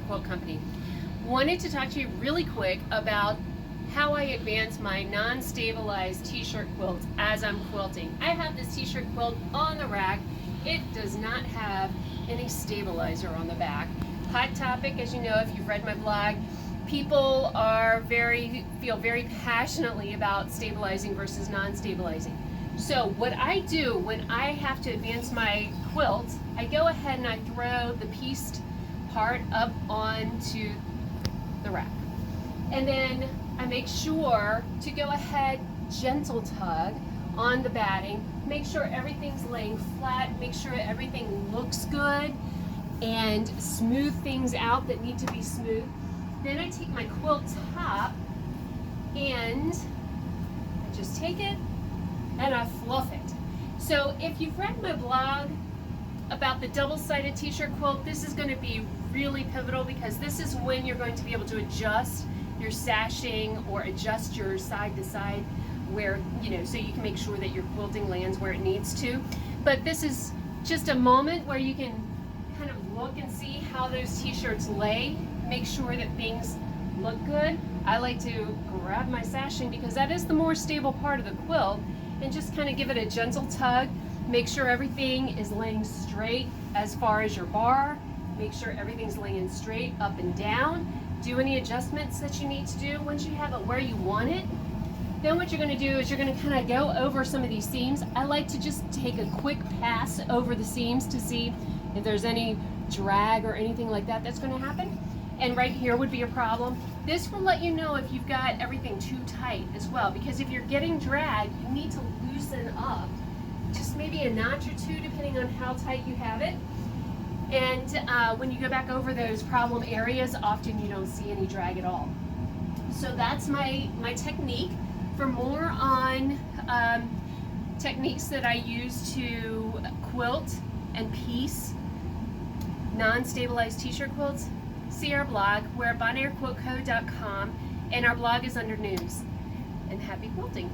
Quilt Company. Wanted to talk to you really quick about how I advance my non-stabilized t-shirt quilts as I'm quilting. I have this t-shirt quilt on the rack. It does not have any stabilizer on the back. Hot topic, as you know if you've read my blog. People feel very passionately about stabilizing versus non-stabilizing. So what I do when I have to advance my quilt, I go ahead and I throw the pieced part up onto the rack. And then I make sure to go ahead, gentle tug on the batting, make sure everything's laying flat, make sure everything looks good, and smooth things out that need to be smooth. Then I take my quilt top and I just take it and I fluff it. So if you've read my blog about the double-sided t-shirt quilt, this is going to be really pivotal because this is when you're going to be able to adjust your sashing or adjust your side to side where, so you can make sure that your quilting lands where it needs to. But this is just a moment where you can kind of look and see how those t-shirts lay, make sure that things look good. I like to grab my sashing because that is the more stable part of the quilt, and just kind of give it a gentle tug. Make sure everything is laying straight as far as your bar. Make sure everything's laying straight up and down. Do any adjustments that you need to do once you have it where you want it. Then what you're going to do is you're going to kind of go over some of these seams. I like to just take a quick pass over the seams to see if there's any drag or anything like that that's going to happen. And right here would be a problem. This will let you know if you've got everything too tight as well, because if you're getting drag, you need to loosen up just maybe a notch or two depending on how tight you have it. And when you go back over those problem areas, often you don't see any drag at all. So that's my technique. For more on techniques that I use to quilt and piece non-stabilized t-shirt quilts, see our blog. We're at bonairquiltco.com, and our blog is under news. And happy quilting.